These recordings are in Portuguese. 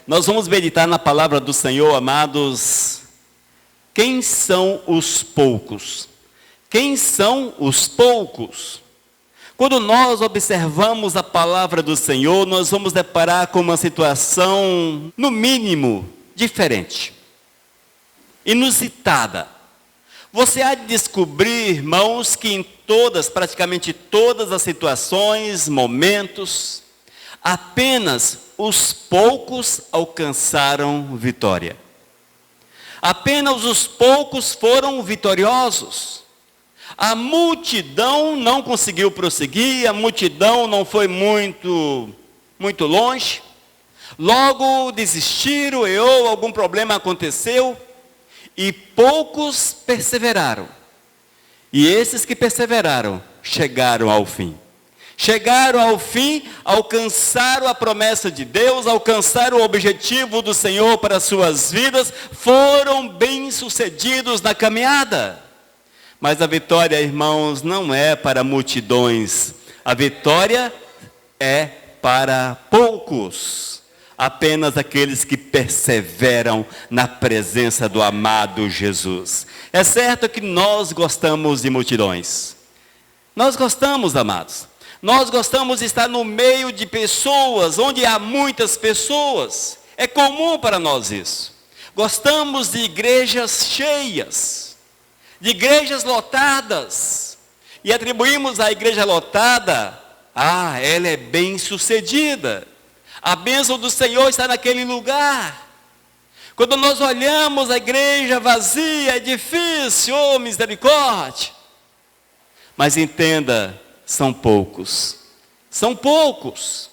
Nós vamos meditar na palavra do Senhor, amados. Quem são os poucos? Quem são os poucos? Quando nós observamos a palavra do Senhor, nós vamos deparar com uma situação, no mínimo, diferente, inusitada. Você há de descobrir, irmãos, que em todas, praticamente todas as situações, momentos, apenas os poucos alcançaram vitória. Apenas os poucos foram vitoriosos. A multidão não conseguiu prosseguir, a multidão não foi muito longe. Logo desistiram, ou algum problema aconteceu, e poucos perseveraram. E esses que perseveraram, chegaram ao fim. Chegaram ao fim, alcançaram a promessa de Deus, alcançaram o objetivo do Senhor para as suas vidas, foram bem-sucedidos na caminhada. Mas a vitória, irmãos, não é para multidões. A vitória é para poucos. Apenas aqueles que perseveram na presença do amado Jesus. É certo que nós gostamos de multidões. Nós gostamos, amados. Nós gostamos de estar no meio de pessoas, onde há muitas pessoas. É comum para nós isso. Gostamos de igrejas cheias, de igrejas lotadas. E atribuímos à igreja lotada, ela é bem-sucedida. A bênção do Senhor está naquele lugar. Quando nós olhamos a igreja vazia, é difícil, misericórdia. Mas entenda, são poucos. São poucos.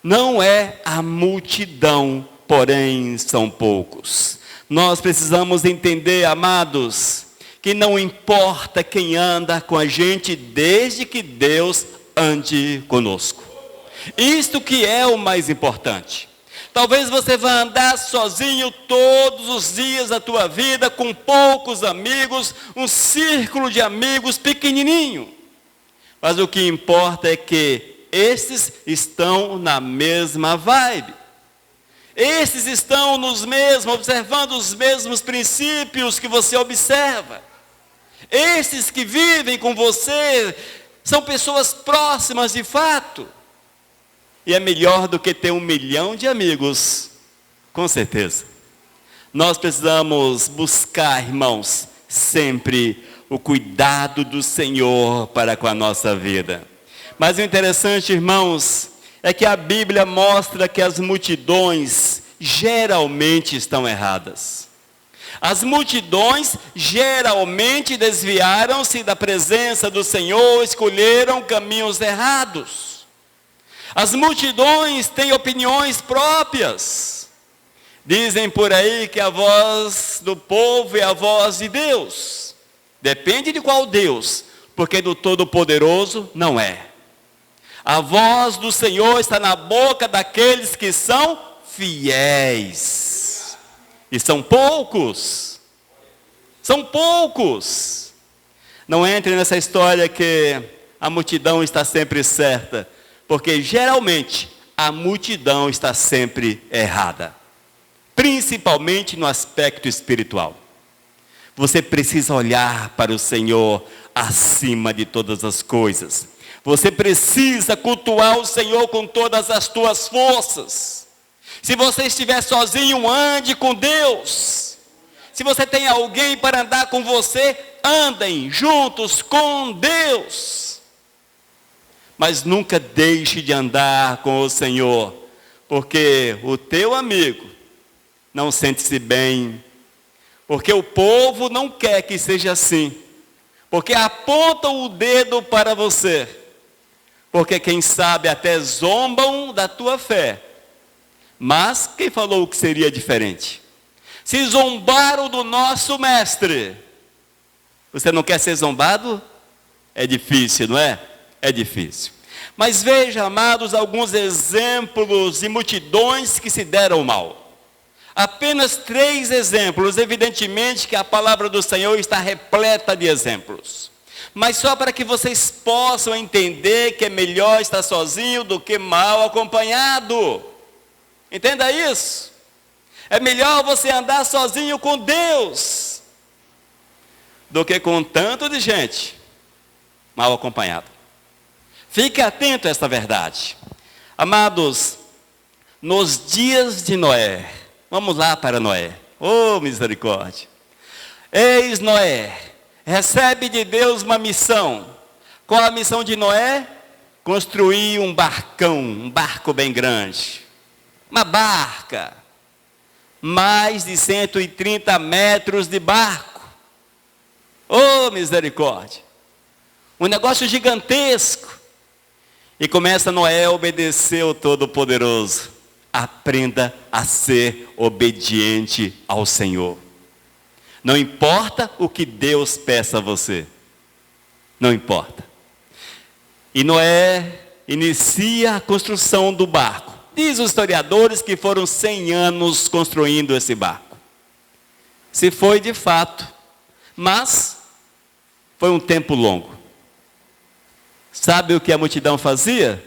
Não é a multidão, porém são poucos. Nós precisamos entender, amados, que não importa quem anda com a gente, desde que Deus ande conosco. Isto que é o mais importante. Talvez você vá andar sozinho todos os dias da tua vida, com poucos amigos, um círculo de amigos pequenininho. Mas o que importa é que esses estão na mesma vibe. Esses estão observando os mesmos princípios que você observa. Esses que vivem com você são pessoas próximas de fato. E é melhor do que ter 1 milhão de amigos, com certeza. Nós precisamos buscar, irmãos, sempre o cuidado do Senhor para com a nossa vida. Mas o interessante, irmãos, é que a Bíblia mostra que as multidões geralmente estão erradas. As multidões geralmente desviaram-se da presença do Senhor, escolheram caminhos errados. As multidões têm opiniões próprias. Dizem por aí que a voz do povo é a voz de Deus. Depende de qual Deus, porque do Todo-Poderoso não é. A voz do Senhor está na boca daqueles que são fiéis. E são poucos. São poucos. Não entre nessa história que a multidão está sempre certa. Porque geralmente a multidão está sempre errada. Principalmente no aspecto espiritual. Você precisa olhar para o Senhor acima de todas as coisas. Você precisa cultuar o Senhor com todas as tuas forças. Se você estiver sozinho, ande com Deus. Se você tem alguém para andar com você, andem juntos com Deus. Mas nunca deixe de andar com o Senhor, porque o teu amigo não sente-se bem, porque o povo não quer que seja assim, porque apontam o dedo para você, porque quem sabe até zombam da tua fé. Mas quem falou que seria diferente? Se zombaram do nosso mestre, você não quer ser zombado? É difícil, não é? É difícil. Mas veja, amados, alguns exemplos de multidões que se deram mal. Apenas 3 exemplos. Evidentemente que a palavra do Senhor está repleta de exemplos. Mas só para que vocês possam entender que é melhor estar sozinho do que mal acompanhado. Entenda isso. É melhor você andar sozinho com Deus do que com tanto de gente mal acompanhada. Fique atento a esta verdade. Amados, nos dias de Noé, vamos lá para Noé. Oh, misericórdia. Eis Noé, recebe de Deus uma missão. Qual a missão de Noé? Construir um barcão, um barco bem grande. Uma barca. Mais de 130 metros de barco. Oh, misericórdia. Um negócio gigantesco. E começa Noé a obedecer ao Todo-Poderoso. Aprenda a ser obediente ao Senhor. Não importa o que Deus peça a você. Não importa. E Noé inicia a construção do barco. Diz os historiadores que foram 100 anos construindo esse barco. Se foi de fato, mas foi um tempo longo. Sabe o que a multidão fazia?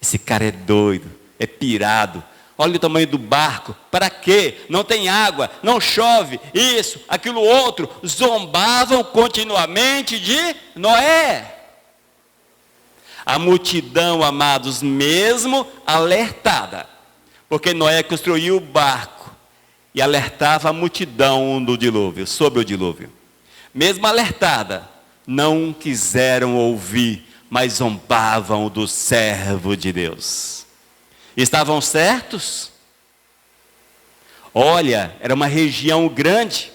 Esse cara é doido, é pirado. Olha o tamanho do barco. Para quê? Não tem água, não chove, isso, aquilo outro. Zombavam continuamente de Noé. A multidão, amados, mesmo alertada, porque Noé construiu o barco e alertava a multidão do dilúvio, sobre o dilúvio. Mesmo alertada, não quiseram ouvir, mas zombavam do servo de Deus. Estavam certos? Olha, era uma região grande.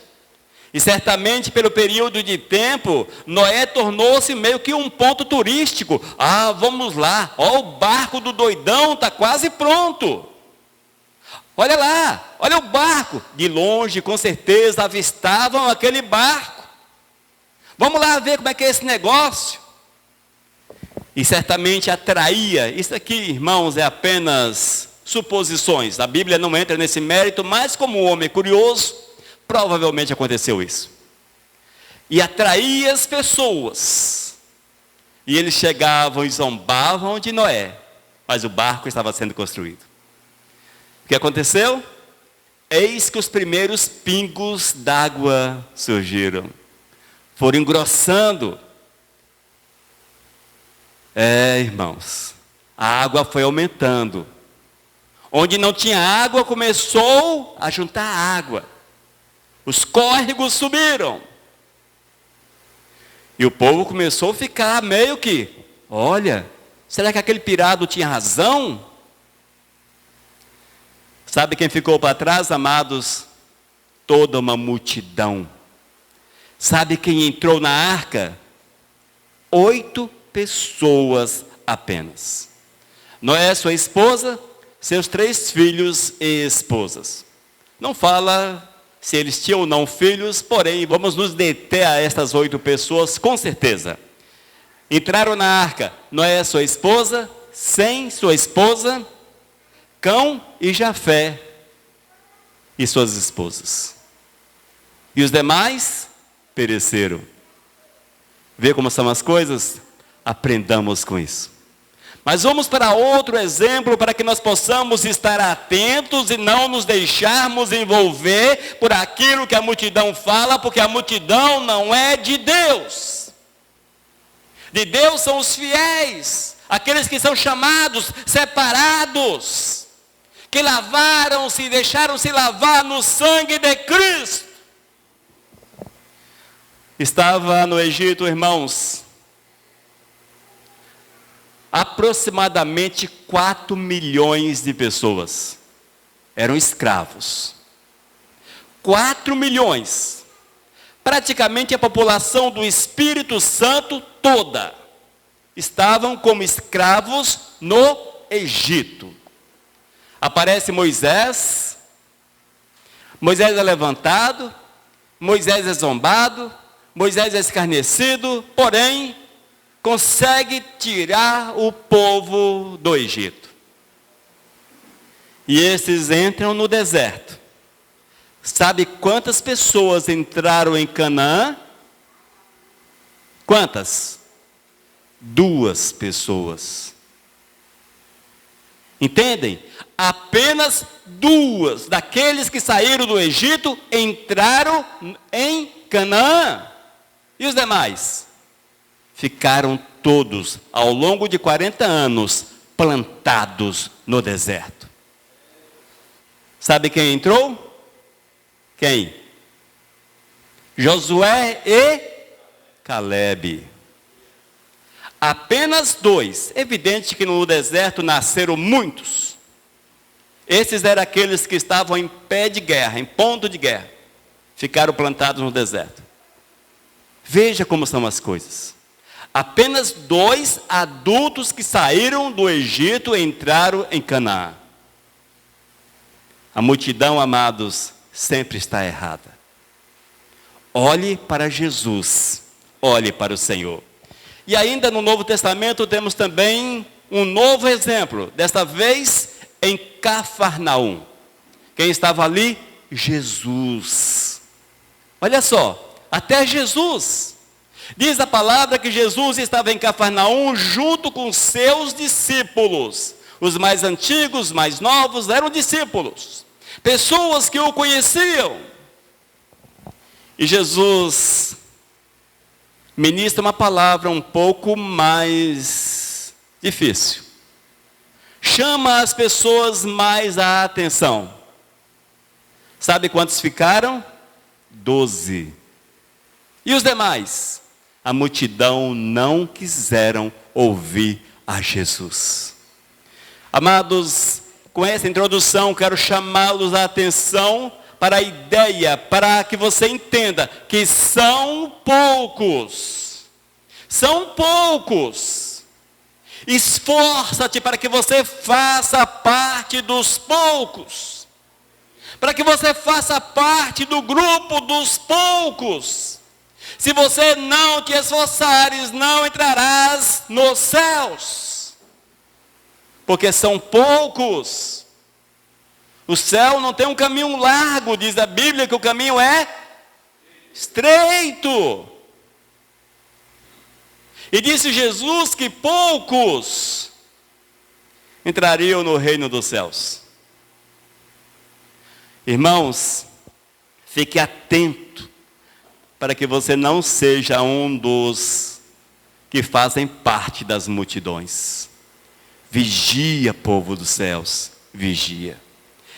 E certamente pelo período de tempo, Noé tornou-se meio que um ponto turístico. Ah, vamos lá, ó, o barco do doidão está quase pronto. Olha lá, olha o barco. De longe, com certeza, avistavam aquele barco. Vamos lá ver como é que é esse negócio. E certamente atraía. Isso aqui, irmãos, é apenas suposições. A Bíblia não entra nesse mérito, mas como o homem é curioso, provavelmente aconteceu isso. E atraía as pessoas. E eles chegavam e zombavam de Noé. Mas o barco estava sendo construído. O que aconteceu? Eis que os primeiros pingos d'água surgiram. Foram engrossando. Irmãos, a água foi aumentando. Onde não tinha água, começou a juntar água. Os córregos subiram. E o povo começou a ficar meio que, olha, será que aquele pirado tinha razão? Sabe quem ficou para trás, amados? Toda uma multidão. Sabe quem entrou na arca? 8 pessoas apenas. Noé, sua esposa, seus 3 filhos e esposas. Não fala se eles tinham ou não filhos, porém, vamos nos deter a estas 8 pessoas, com certeza. Entraram na arca, Noé, sua esposa, Sem, sua esposa, Cão e Jafé, e suas esposas. E os demais pereceram. Vê como são as coisas? Aprendamos com isso. Mas vamos para outro exemplo para que nós possamos estar atentos e não nos deixarmos envolver por aquilo que a multidão fala, porque a multidão não é de Deus. De Deus são os fiéis, aqueles que são chamados, separados, que lavaram-se e deixaram-se lavar no sangue de Cristo. Estava no Egito, irmãos, aproximadamente 4 milhões de pessoas eram escravos. 4 milhões. Praticamente a população do Espírito Santo toda estavam como escravos no Egito. Aparece Moisés. Moisés é levantado. Moisés é zombado. Moisés é escarnecido. Porém, consegue tirar o povo do Egito. E esses entram no deserto. Sabe quantas pessoas entraram em Canaã? Quantas? 2 pessoas. Entendem? Apenas 2 daqueles que saíram do Egito entraram em Canaã. E os demais? Ficaram todos, ao longo de 40 anos, plantados no deserto. Sabe quem entrou? Quem? Josué e Calebe. Apenas 2. Evidente que no deserto nasceram muitos. Esses eram aqueles que estavam em pé de guerra, em ponto de guerra. Ficaram plantados no deserto. Veja como são as coisas. Apenas 2 adultos que saíram do Egito entraram em Canaã. A multidão, amados, sempre está errada. Olhe para Jesus, olhe para o Senhor. E ainda no Novo Testamento temos também um novo exemplo, desta vez em Cafarnaum. Quem estava ali? Jesus. Olha só, até Jesus. Diz a palavra que Jesus estava em Cafarnaum junto com seus discípulos. Os mais antigos, os mais novos eram discípulos. Pessoas que o conheciam. E Jesus ministra uma palavra um pouco mais difícil. Chama as pessoas mais a atenção. Sabe quantos ficaram? 12. E os demais? A multidão não quiseram ouvir a Jesus. Amados, com essa introdução quero chamá-los a atenção para a ideia, para que você entenda que são poucos. São poucos. Esforça-te para que você faça parte dos poucos. Para que você faça parte do grupo dos poucos. Se você não te esforçares, não entrarás nos céus. Porque são poucos. O céu não tem um caminho largo, diz a Bíblia que o caminho é estreito. E disse Jesus que poucos entrariam no reino dos céus. Irmãos, fique atento para que você não seja um dos que fazem parte das multidões. Vigia, povo dos céus, vigia.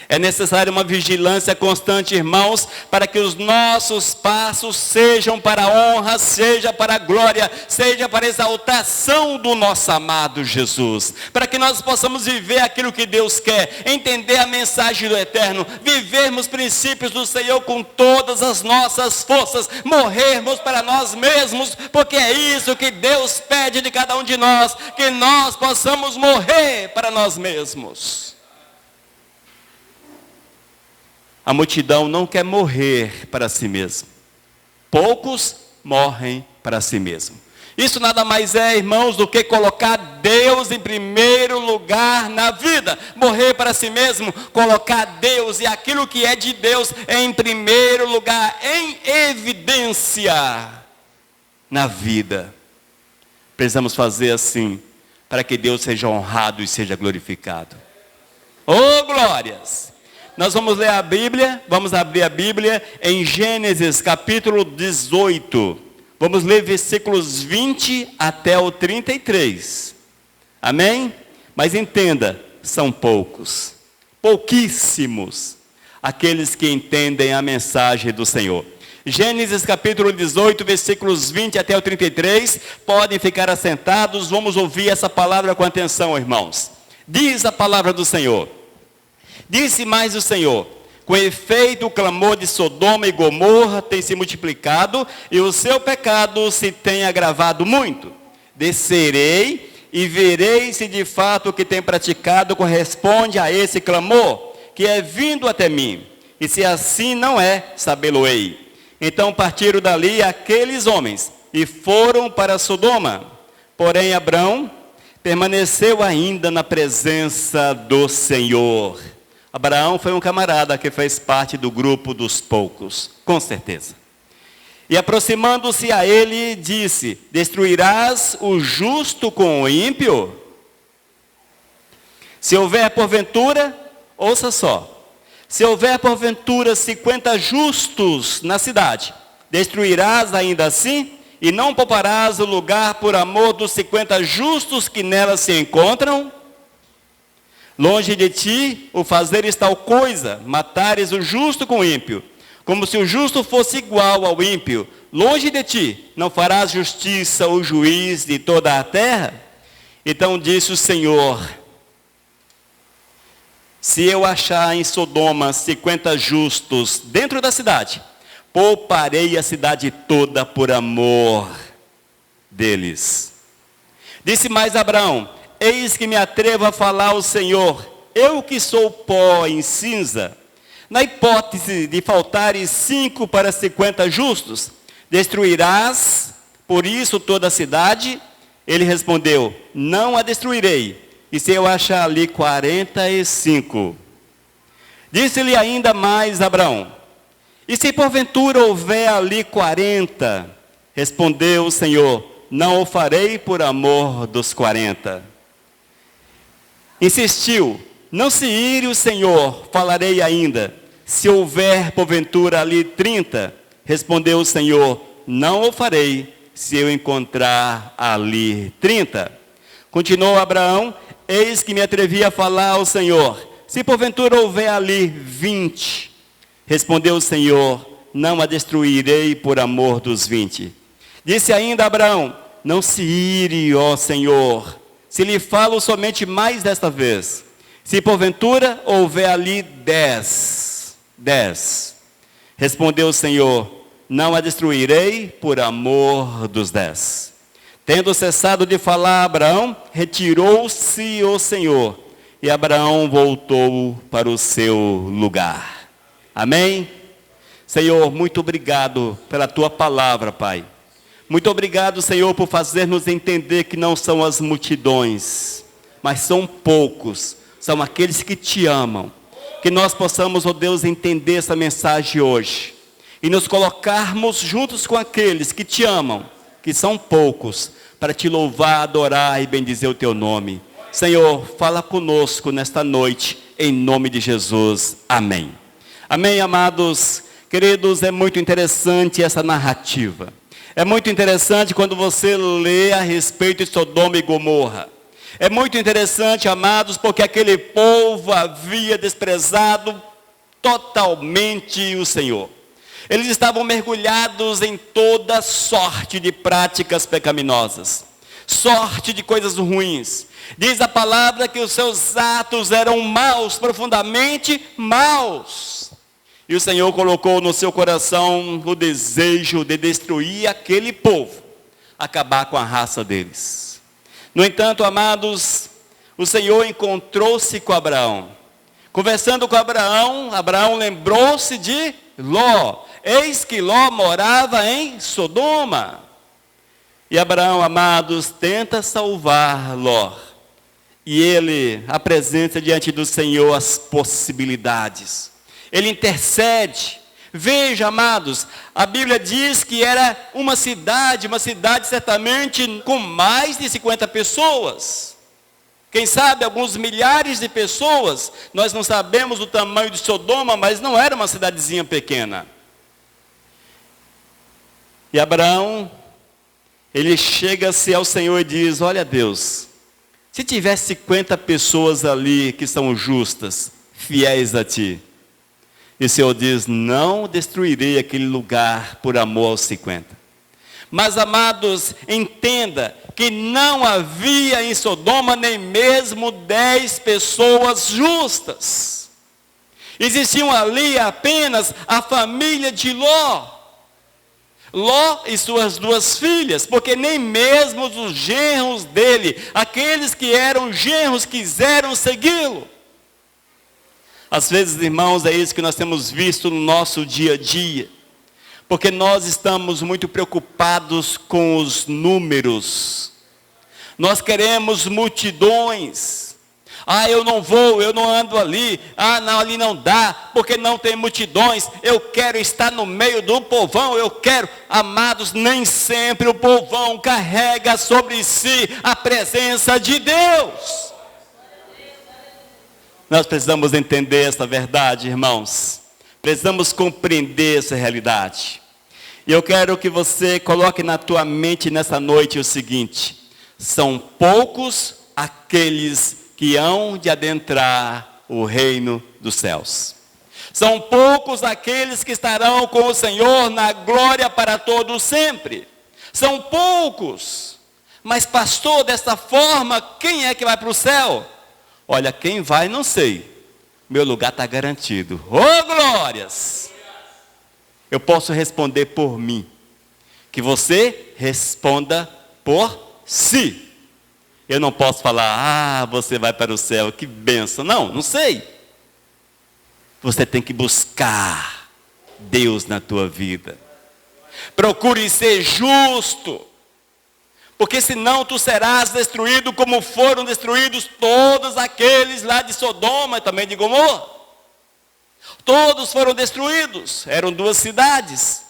É necessário uma vigilância constante, irmãos, para que os nossos passos sejam para a honra, seja para a glória, seja para a exaltação do nosso amado Jesus. Para que nós possamos viver aquilo que Deus quer, entender a mensagem do Eterno, vivermos princípios do Senhor com todas as nossas forças, morrermos para nós mesmos, porque é isso que Deus pede de cada um de nós, que nós possamos morrer para nós mesmos. A multidão não quer morrer para si mesmo. Poucos morrem para si mesmo. Isso nada mais é, irmãos, do que colocar Deus em primeiro lugar na vida. Morrer para si mesmo, colocar Deus e aquilo que é de Deus em primeiro lugar, em evidência na vida. Precisamos fazer assim, para que Deus seja honrado e seja glorificado. Oh, glórias! Nós vamos ler a Bíblia, vamos abrir a Bíblia em Gênesis capítulo 18. Vamos ler versículos 20 até o 33. Amém? Mas entenda, são poucos, pouquíssimos, aqueles que entendem a mensagem do Senhor. Gênesis capítulo 18, versículos 20 até o 33. Podem ficar assentados, vamos ouvir essa palavra com atenção, irmãos. Diz a palavra do Senhor. Disse mais o Senhor: com efeito, o clamor de Sodoma e Gomorra tem se multiplicado, e o seu pecado se tem agravado muito. Descerei e verei se de fato o que tem praticado corresponde a esse clamor, que é vindo até mim. E se assim não é, sabê-lo-ei. Então partiram dali aqueles homens, e foram para Sodoma. Porém Abrão permaneceu ainda na presença do Senhor. Abraão foi um camarada que fez parte do grupo dos poucos, com certeza. E aproximando-se a ele, disse: destruirás o justo com o ímpio? Se houver porventura, ouça só, se houver porventura 50 justos na cidade, destruirás ainda assim, e não pouparás o lugar por amor dos 50 justos que nela se encontram? Longe de ti o fazeres tal coisa, matares o justo com o ímpio, como se o justo fosse igual ao ímpio. Longe de ti não farás justiça o juiz de toda a terra? Então disse o Senhor: se eu achar em Sodoma 50 justos dentro da cidade, pouparei a cidade toda por amor deles. Disse mais Abraão: eis que me atrevo a falar ao Senhor, eu que sou pó em cinza. Na hipótese de faltarem 5 para 50 justos, destruirás por isso toda a cidade? Ele respondeu: não a destruirei, e se eu achar ali 45? Disse-lhe ainda mais Abraão: e se porventura houver ali 40? Respondeu o Senhor: não o farei por amor dos 40. Insistiu: não se ire o Senhor, falarei ainda. Se houver porventura ali 30, respondeu o Senhor: não o farei, se eu encontrar ali 30. Continuou Abraão: eis que me atrevi a falar ao Senhor, se porventura houver ali 20. Respondeu o Senhor: não a destruirei por amor dos 20. Disse ainda Abraão: não se ire, ó Senhor, se lhe falo somente mais desta vez. Se porventura houver ali 10. Respondeu o Senhor: não a destruirei por amor dos 10. Tendo cessado de falar Abraão, retirou-se o Senhor, e Abraão voltou para o seu lugar. Amém? Senhor, muito obrigado pela tua palavra, Pai. Muito obrigado, Senhor, por fazer-nos entender que não são as multidões, mas são poucos, são aqueles que te amam. Que nós possamos, ó Deus, entender essa mensagem hoje e nos colocarmos juntos com aqueles que te amam, que são poucos, para te louvar, adorar e bendizer o teu nome. Senhor, fala conosco nesta noite, em nome de Jesus. Amém. Amém, amados. Queridos, é muito interessante essa narrativa. É muito interessante quando você lê a respeito de Sodoma e Gomorra. É muito interessante, amados, porque aquele povo havia desprezado totalmente o Senhor. Eles estavam mergulhados em toda sorte de práticas pecaminosas, sorte de coisas ruins. Diz a palavra que os seus atos eram maus, profundamente maus. E o Senhor colocou no seu coração o desejo de destruir aquele povo, acabar com a raça deles. No entanto, amados, o Senhor encontrou-se com Abraão. Conversando com Abraão, Abraão lembrou-se de Ló. Eis que Ló morava em Sodoma. E Abraão, amados, tenta salvar Ló. E ele apresenta diante do Senhor as possibilidades. Ele intercede. Veja, amados, a Bíblia diz que era uma cidade certamente com mais de 50 pessoas. Quem sabe alguns milhares de pessoas. Nós não sabemos o tamanho de Sodoma, mas não era uma cidadezinha pequena. E Abraão, ele chega-se ao Senhor e diz: olha Deus, se tiver 50 pessoas ali que são justas, fiéis a ti. E o Senhor diz: não destruirei aquele lugar por amor aos 50. Mas, amados, entenda que não havia em Sodoma nem mesmo 10 pessoas justas. Existiam ali apenas a família de Ló. Ló e suas 2 filhas, porque nem mesmo os genros dele, aqueles que eram genros, quiseram segui-lo. Às vezes, irmãos, é isso que nós temos visto no nosso dia a dia. Porque nós estamos muito preocupados com os números. Nós queremos multidões. Eu não vou, eu não ando ali. Não, ali não dá, porque não tem multidões. Eu quero estar no meio do povão, eu quero. Amados, nem sempre o povão carrega sobre si a presença de Deus. Nós precisamos entender essa verdade, irmãos. Precisamos compreender essa realidade. E eu quero que você coloque na tua mente nessa noite o seguinte: são poucos aqueles que hão de adentrar o reino dos céus. São poucos aqueles que estarão com o Senhor na glória para todos sempre. São poucos. Mas pastor, dessa forma, quem é que vai para o céu? Olha, quem vai não sei. Meu lugar está garantido. Oh, glórias! Eu posso responder por mim. Que você responda por si. Eu não posso falar, você vai para o céu, que bênção. Não sei. Você tem que buscar Deus na tua vida. Procure ser justo. Porque senão tu serás destruído como foram destruídos todos aqueles lá de Sodoma e também de Gomorra. Todos foram destruídos. Eram 2 cidades.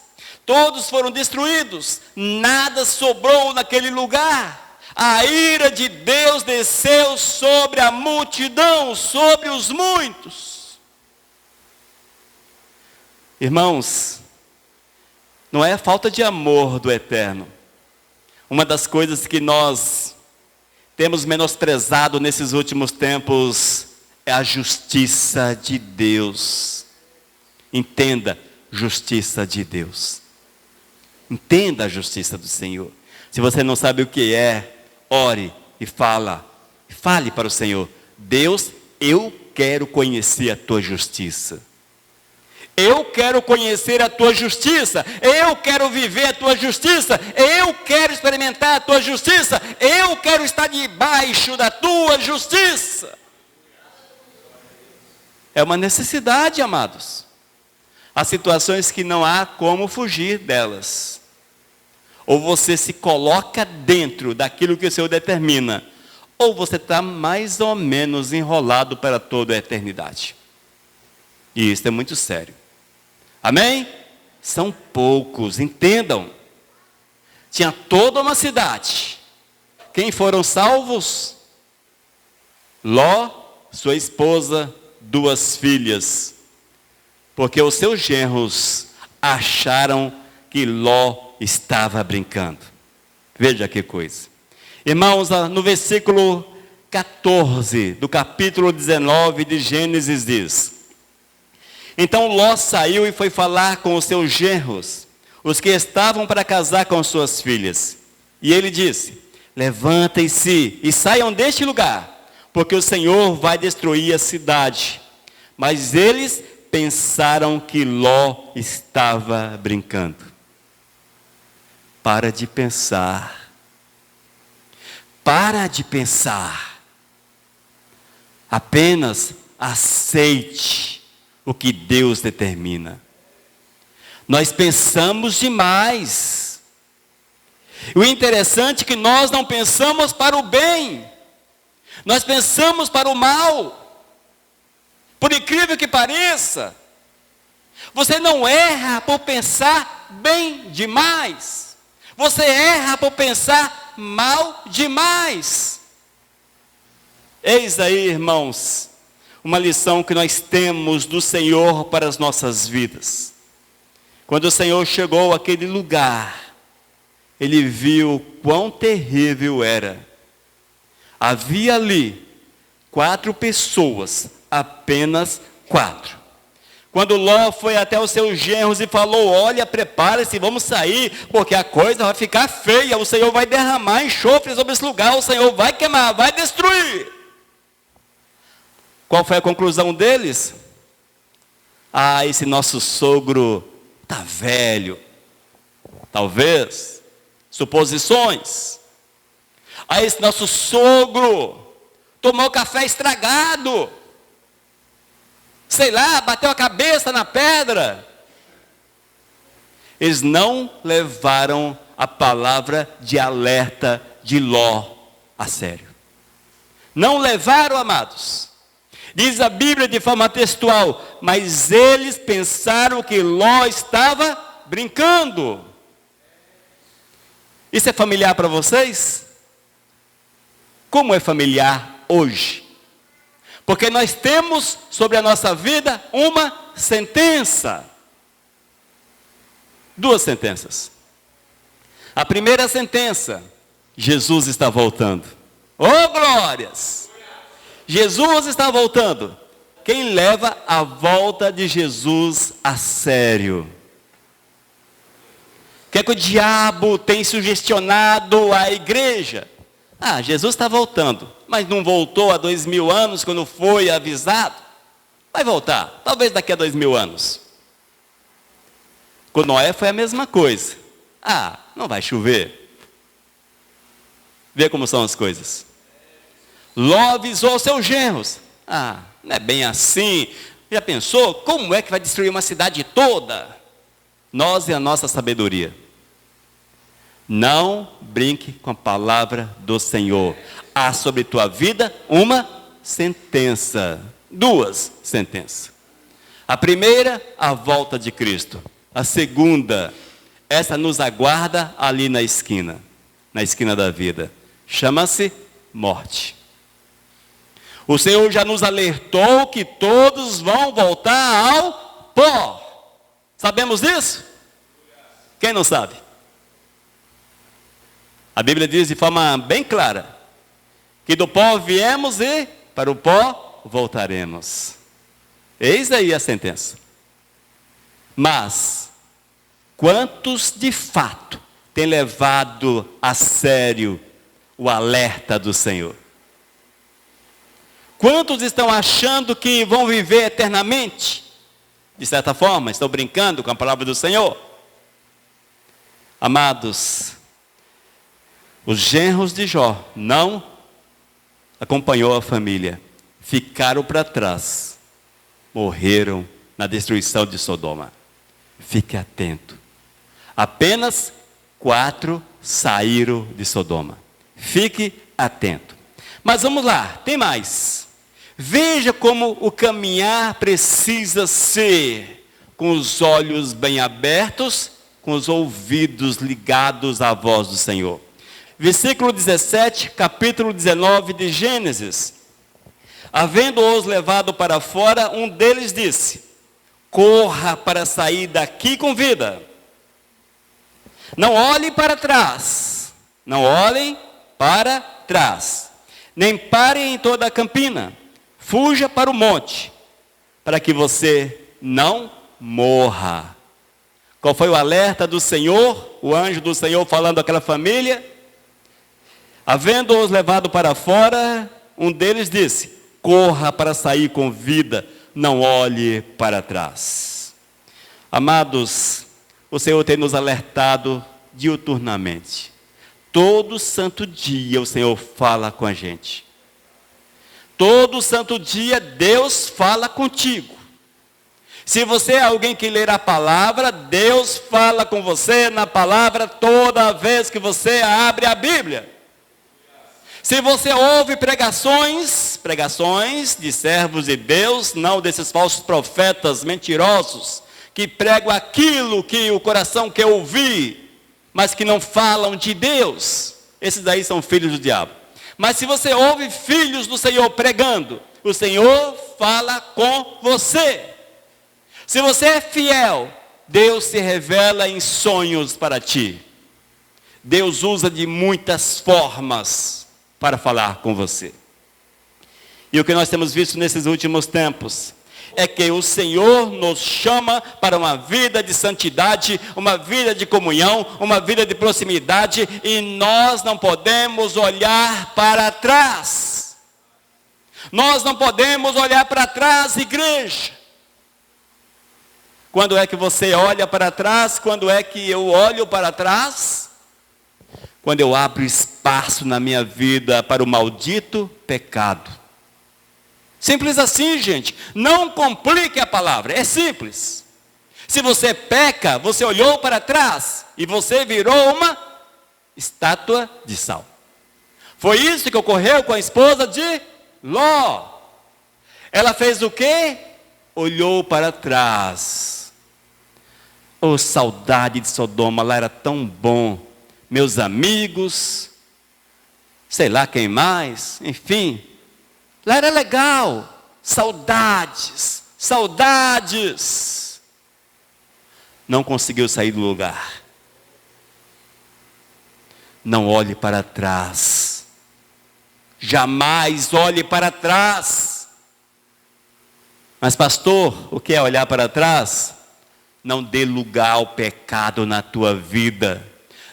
Todos foram destruídos. Nada sobrou naquele lugar. A ira de Deus desceu sobre a multidão, sobre os muitos. Irmãos, não é falta de amor do Eterno. Uma das coisas que nós temos menosprezado nesses últimos tempos é a justiça de Deus. Entenda, justiça de Deus. Entenda a justiça do Senhor. Se você não sabe o que é, ore e fale para o Senhor: Deus, eu quero conhecer a tua justiça. Eu quero conhecer a tua justiça, eu quero viver a tua justiça, eu quero experimentar a tua justiça, eu quero estar debaixo da tua justiça. É uma necessidade, amados. Há situações que não há como fugir delas. Ou você se coloca dentro daquilo que o Senhor determina, ou você está mais ou menos enrolado para toda a eternidade. E isso é muito sério. Amém? São poucos, entendam. Tinha toda uma cidade. Quem foram salvos? Ló, sua esposa, 2 filhas. Porque os seus genros acharam que Ló estava brincando. Veja que coisa. Irmãos, no versículo 14 do capítulo 19 de Gênesis diz: então Ló saiu e foi falar com os seus genros, os que estavam para casar com suas filhas. E ele disse: levantem-se e saiam deste lugar, porque o Senhor vai destruir a cidade. Mas eles pensaram que Ló estava brincando. Para de pensar. Para de pensar. Apenas aceite o que Deus determina. Nós pensamos demais. O interessante é que nós não pensamos para o bem. Nós pensamos para o mal. Por incrível que pareça, você não erra por pensar bem demais. Você erra por pensar mal demais. Eis aí, irmãos, uma lição que nós temos do Senhor para as nossas vidas. Quando o Senhor chegou àquele lugar, Ele viu quão terrível era. Havia ali 4 pessoas, apenas 4. Quando Ló foi até os seus genros e falou: olha, prepare-se, vamos sair, porque a coisa vai ficar feia, o Senhor vai derramar enxofre sobre esse lugar, o Senhor vai queimar, vai destruir. Qual foi a conclusão deles? Ah, esse nosso sogro está velho. Talvez. Suposições. Ah, esse nosso sogro tomou café estragado. Sei lá, bateu a cabeça na pedra. Eles não levaram a palavra de alerta de Ló a sério. Não levaram, amados. Diz a Bíblia de forma textual: mas eles pensaram que Ló estava brincando. Isso é familiar para vocês? Como é familiar hoje? Porque nós temos sobre a nossa vida uma sentença. Duas sentenças. A primeira sentença: Jesus está voltando. Oh, glórias! Jesus está voltando. Quem leva a volta de Jesus a sério? O que é que o diabo tem sugestionado à igreja? Jesus está voltando, mas não voltou há 2000 anos quando foi avisado? Vai voltar, talvez daqui a 2000 anos. Com Noé foi a mesma coisa. Não vai chover. Vê como são as coisas. Ló avisou seus genros. Não é bem assim. Já pensou? Como é que vai destruir uma cidade toda? Nós e a nossa sabedoria. Não brinque com a palavra do Senhor. Há sobre tua vida uma sentença. Duas sentenças. A primeira, a volta de Cristo. A segunda, essa nos aguarda ali na esquina da vida. Chama-se morte. O Senhor já nos alertou que todos vão voltar ao pó. Sabemos disso? Quem não sabe? A Bíblia diz de forma bem clara que do pó viemos e para o pó voltaremos. Eis aí a sentença. Mas quantos de fato têm levado a sério o alerta do Senhor? Quantos estão achando que vão viver eternamente? De certa forma, estão brincando com a palavra do Senhor? Amados, os genros de Jó não acompanhou a família, ficaram para trás, morreram na destruição de Sodoma. Fique atento. Apenas 4 saíram de Sodoma. Fique atento. Mas vamos lá, tem mais. Veja como o caminhar precisa ser com os olhos bem abertos, com os ouvidos ligados à voz do Senhor. Versículo 17, capítulo 19 de Gênesis. Havendo-os levado para fora, um deles disse: corra para sair daqui com vida. Não olhe para trás. Não olhem para trás. Nem parem em toda a campina. Fuja para o monte, para que você não morra. Qual foi o alerta do Senhor? O anjo do Senhor falando àquela família. Havendo-os levado para fora, um deles disse: corra para sair com vida, não olhe para trás. Amados, o Senhor tem nos alertado diuturnamente. Todo santo dia o Senhor fala com a gente. Todo santo dia Deus fala contigo. Se você é alguém que ler a palavra, Deus fala com você na palavra toda vez que você abre a Bíblia. Se você ouve pregações de servos de Deus, não desses falsos profetas mentirosos, que pregam aquilo que o coração quer ouvir, mas que não falam de Deus, esses daí são filhos do diabo. Mas se você ouve filhos do Senhor pregando, o Senhor fala com você. Se você é fiel, Deus se revela em sonhos para ti. Deus usa de muitas formas para falar com você. E o que nós temos visto nesses últimos tempos é que o Senhor nos chama para uma vida de santidade, uma vida de comunhão, uma vida de proximidade, e nós não podemos olhar para trás. Nós não podemos olhar para trás, igreja. Quando é que você olha para trás? Quando é que eu olho para trás? Quando eu abro espaço na minha vida para o maldito pecado. Simples assim, gente. Não complique a palavra, é simples. Se você peca, você olhou para trás e você virou uma estátua de sal. Foi isso que ocorreu com a esposa de Ló. Ela fez o quê? Olhou para trás. Oh, saudade de Sodoma, lá era tão bom. Meus amigos, sei lá quem mais, enfim. Lá era legal. saudades, saudades. Não conseguiu sair do lugar. Não olhe para trás. Jamais olhe para trás. Mas pastor, o que é olhar para trás? Não dê lugar ao pecado na tua vida.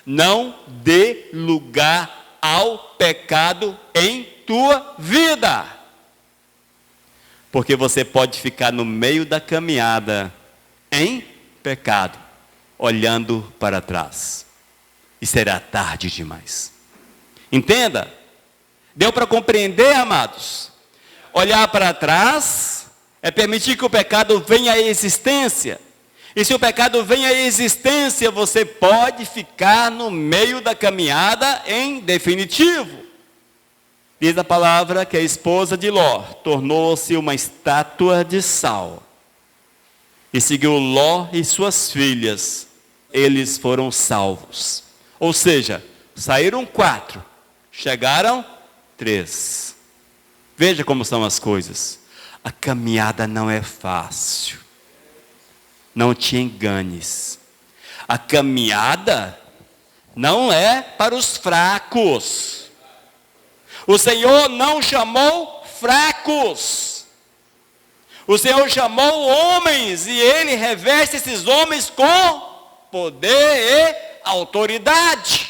Não dê lugar ao pecado em tua vida. Porque você pode ficar no meio da caminhada em pecado, olhando para trás. E será tarde demais. Entenda? Deu para compreender, amados? Olhar para trás é permitir que o pecado venha à existência. E se o pecado vem à existência, você pode ficar no meio da caminhada em definitivo. Diz a palavra que a esposa de Ló tornou-se uma estátua de sal. E seguiu Ló e suas filhas. Eles foram salvos. Ou seja, saíram 4, chegaram 3. Veja como são as coisas. A caminhada não é fácil. Não te enganes. A caminhada não é para os fracos. O Senhor não chamou fracos. O Senhor chamou homens e Ele reveste esses homens com poder e autoridade.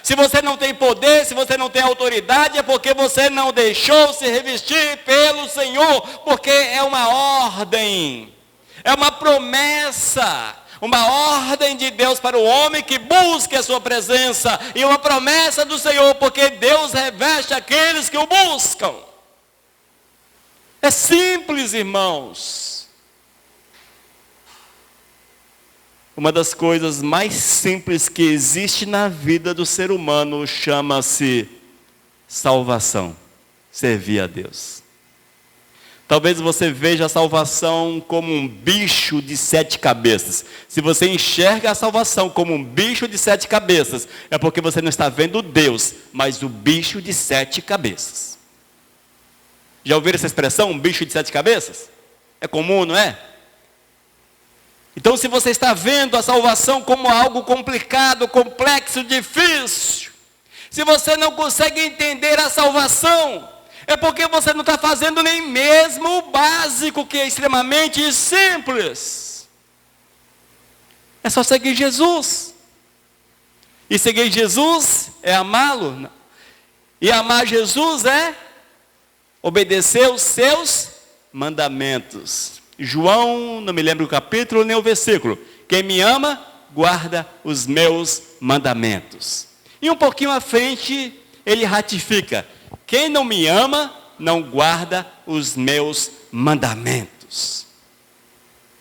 Se você não tem poder, se você não tem autoridade, é porque você não deixou se revestir pelo Senhor, porque é uma ordem. É uma promessa, uma ordem de Deus para o homem que busque a sua presença. E uma promessa do Senhor, porque Deus reveste aqueles que o buscam. É simples, irmãos. Uma das coisas mais simples que existe na vida do ser humano chama-se salvação. Servir a Deus. Talvez você veja a salvação como um bicho de 7 cabeças. Se você enxerga a salvação como um bicho de 7 cabeças, é porque você não está vendo Deus, mas o bicho de 7 cabeças. Já ouviram essa expressão, um bicho de 7 cabeças? É comum, não é? Então, se você está vendo a salvação como algo complicado, complexo, difícil, se você não consegue entender a salvação, é porque você não está fazendo nem mesmo o básico, que é extremamente simples. É só seguir Jesus. E seguir Jesus é amá-lo. E amar Jesus é obedecer os seus mandamentos. João, não me lembro o capítulo nem o versículo. Quem me ama, guarda os meus mandamentos. E um pouquinho à frente, ele ratifica. Quem não me ama, não guarda os meus mandamentos.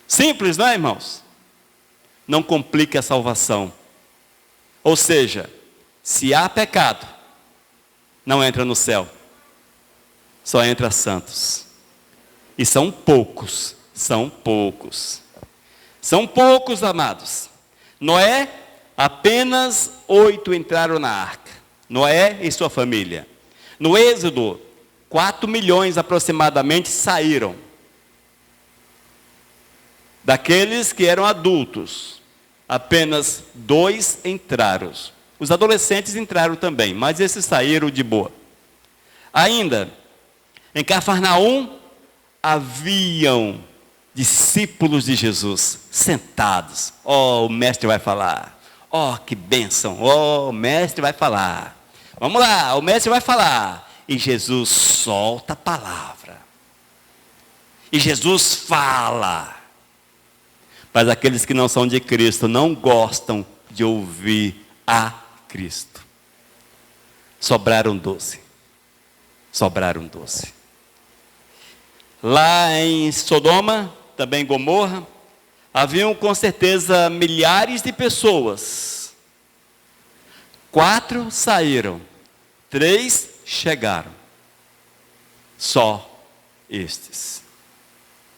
Simples, não é, irmãos? Não complique a salvação. Ou seja, se há pecado, não entra no céu. Só entra santos. E são poucos, são poucos. São poucos, amados. Noé, apenas 8 entraram na arca. Noé e sua família. No Êxodo, 4 milhões aproximadamente saíram. Daqueles que eram adultos, apenas 2 entraram. Os adolescentes entraram também, mas esses saíram de boa. Ainda, em Cafarnaum, haviam discípulos de Jesus sentados. Oh, o mestre vai falar. Oh, que bênção. Oh, o mestre vai falar. Vamos lá, o mestre vai falar. E Jesus solta a palavra. E Jesus fala. Mas aqueles que não são de Cristo não gostam de ouvir a Cristo. Sobraram 12. Sobraram 12. Lá em Sodoma, também Gomorra, haviam com certeza milhares de pessoas. 4 saíram, 3 chegaram. Só estes.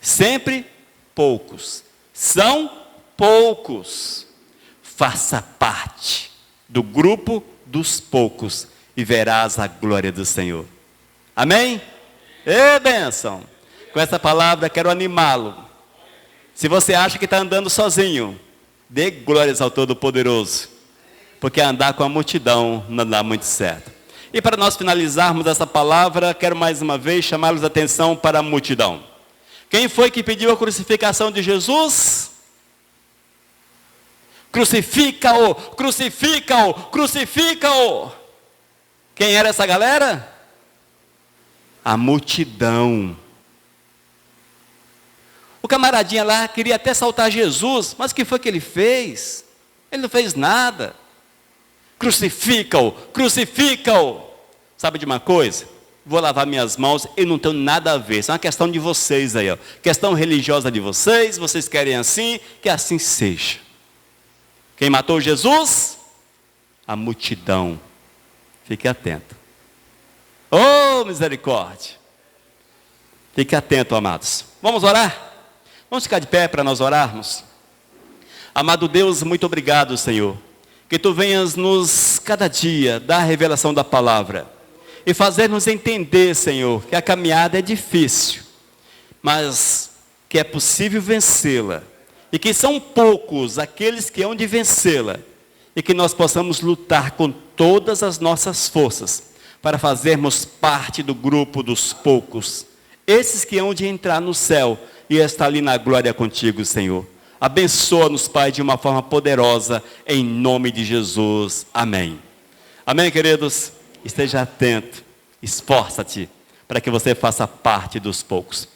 Sempre poucos. São poucos. Faça parte do grupo dos poucos e verás a glória do Senhor. Amém? Ê, bênção! Com essa palavra, quero animá-lo. Se você acha que está andando sozinho, dê glórias ao Todo-Poderoso, porque andar com a multidão não dá muito certo. E para nós finalizarmos essa palavra, quero mais uma vez chamá-los a atenção para a multidão. Quem foi que pediu a crucificação de Jesus? Crucifica-o, crucifica-o, crucifica-o. Quem era essa galera? A multidão. O camaradinha lá queria até saltar Jesus, mas o que foi que ele fez? Ele não fez nada. Crucifica-o, crucifica-o. Sabe de uma coisa? Vou lavar minhas mãos e não tenho nada a ver. Isso é uma questão de vocês aí, ó. Questão religiosa de vocês, vocês querem assim, que assim seja. Quem matou Jesus? A multidão. Fique atento. Oh, misericórdia. Fique atento, amados. Vamos orar? Vamos ficar de pé para nós orarmos? Amado Deus, muito obrigado, Senhor. Que Tu venhas nos, cada dia, dar a revelação da palavra. E fazer-nos entender, Senhor, que a caminhada é difícil, mas que é possível vencê-la. E que são poucos aqueles que hão de vencê-la. E que nós possamos lutar com todas as nossas forças, para fazermos parte do grupo dos poucos. Esses que hão de entrar no céu e estar ali na glória contigo, Senhor. Abençoa-nos, Pai, de uma forma poderosa, em nome de Jesus. Amém. Amém, queridos? Esteja atento, esforça-te, para que você faça parte dos poucos.